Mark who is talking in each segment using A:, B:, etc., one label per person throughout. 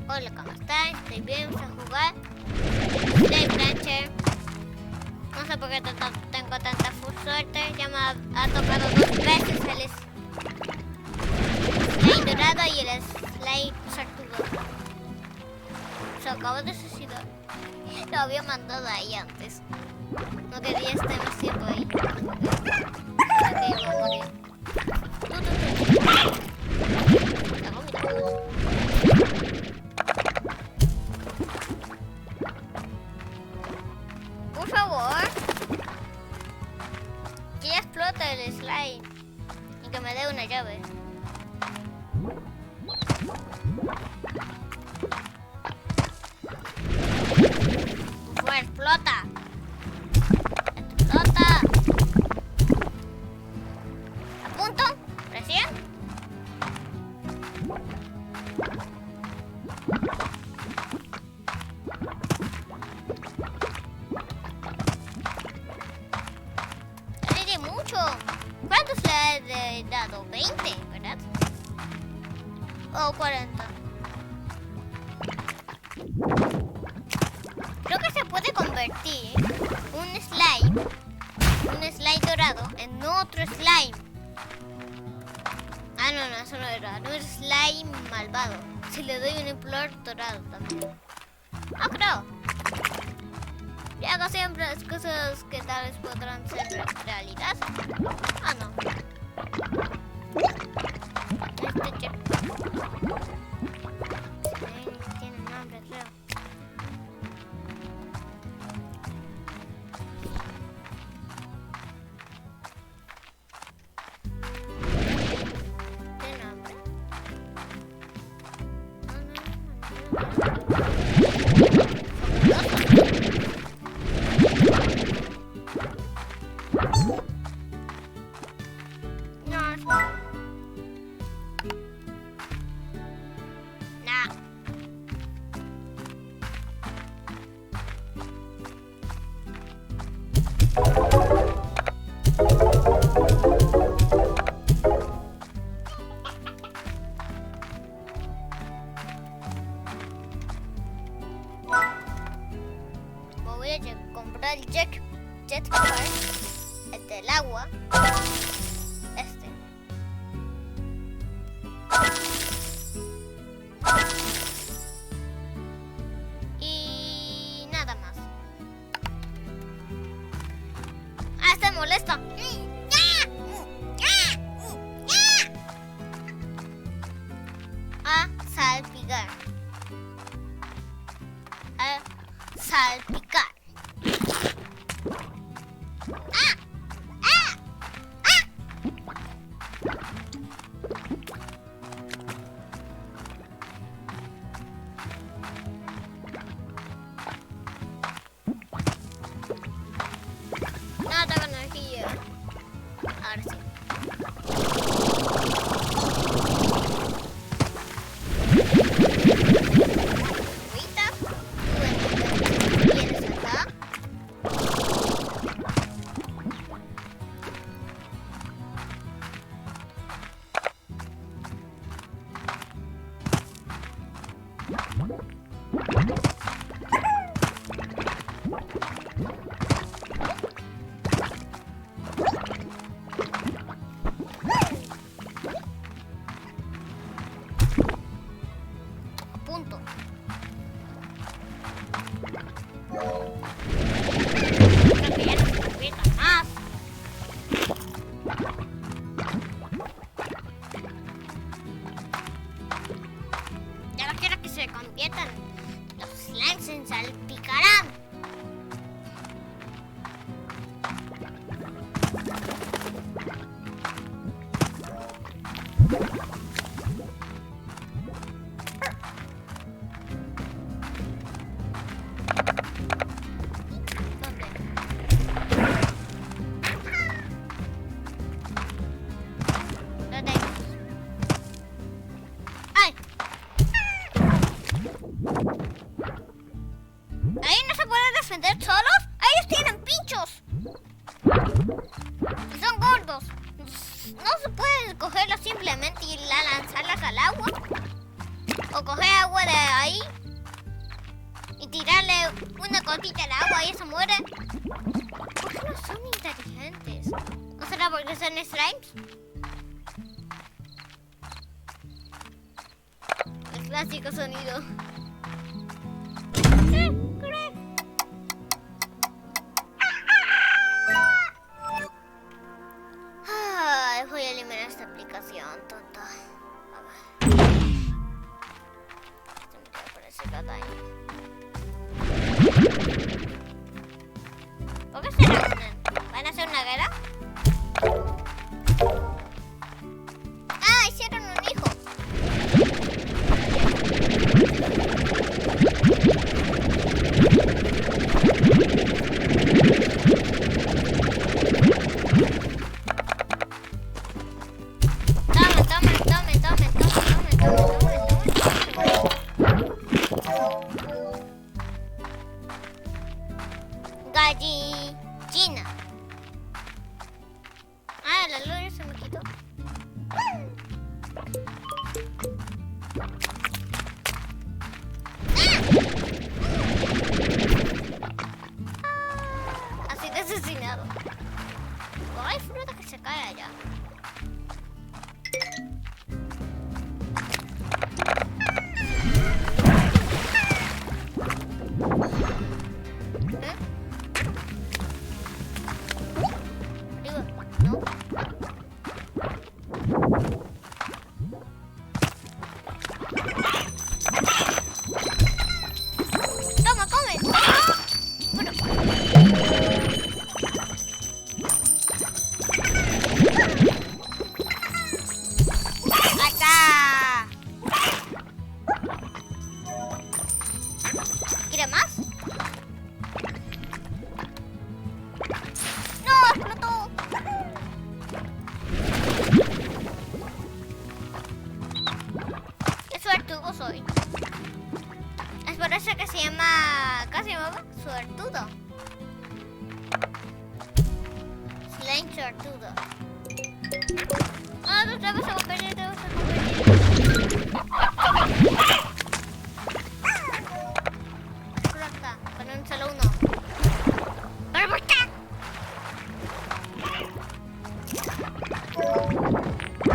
A: Hola, ¿cómo están? Estoy bien, vamos a jugar Slime Rancher. No sé por qué tengo tanta suerte. Ya me ha tocado 2 veces el slime dorado y el slime sartudo. Se acaba de suicidar. Lo había mandado ahí antes. No quería estar más tiempo ahí. Creo que iba a morir. Por favor, que ya explota el slime y que me dé una llave. Por favor, explota. Explota. ¿A punto? ¿Recién? Le di mucho. ¿Cuántos le he dado? 20, ¿verdad? O 40. Creo que se puede convertir un slime dorado en otro slime. Ah, no, eso no es raro. Un slime malvado. Si le doy un implor dorado también. Ah, creo. Y hago siempre las cosas que tal vez podrán ser realidad. Ah, no. Tiene nombre, creo. ¿Tiene nombre? Voy a comprar el jetpack, el del agua, este. Y nada más. Ah, está molesto. A salpicar. A salpicar. No tengo energía. Ahora sí. Agüita. ¿Vienes acá? Punto. Creo que ya no se convierta más. Ya no quiero que se conviertan. Los slimes se salpicarán. ¡Ay! ¿Ahí no se pueden defender solos? ¡Ellos tienen pinchos! Y son gordos. No se puede cogerlos simplemente y lanzarlas al agua. O coger agua de ahí y tirarle una gotita de agua y eso muere. ¿Por qué no son inteligentes? ¿No será porque son slimes? El clásico sonido. Ay, voy a eliminar esta aplicación, tonta. A ver. Se me queda por ese gato ahí. ¿Por qué será una? ¿Van a hacer una guerra? ¡Ah! Hicieron un hijo. Gallina. Ah, la luz se me quitó. Así de asesinado. Oh, hay fruta que se cae allá. Toma, come. Bueno. ¡Acá! ¿Quiere más? ¡No! ¡Explotó! ¡Qué suertudo soy! Es por eso que se llama... ¿Cómo se llamaba? Suertudo. Slime suertudo. Ah, otra vez se va a perder, otra vez se va a perder. Correcta, con un solo uno. ¿Pero por qué?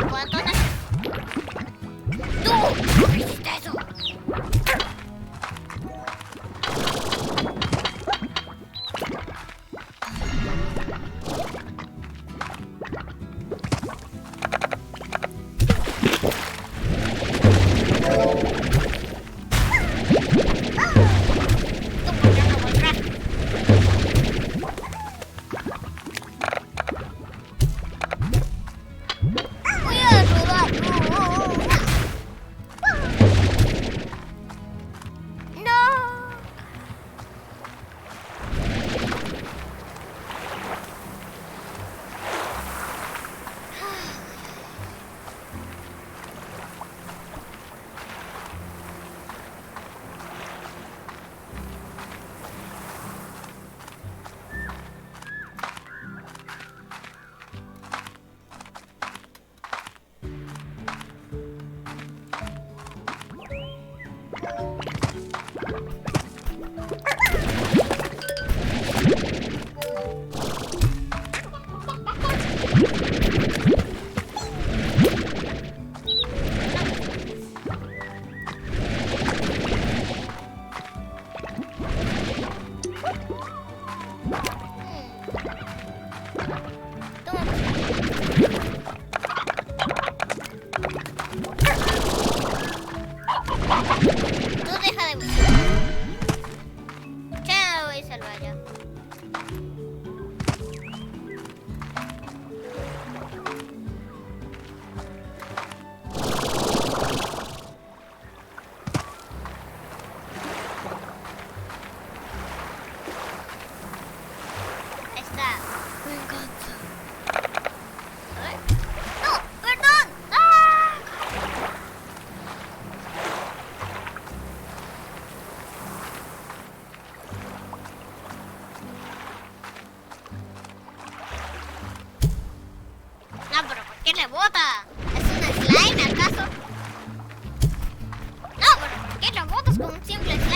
A: ¿Cuánto no? ¡Tú! ¿Por qué hiciste eso? ¿Qué le bota? ¿Es un slime acaso? ¡No! con un simple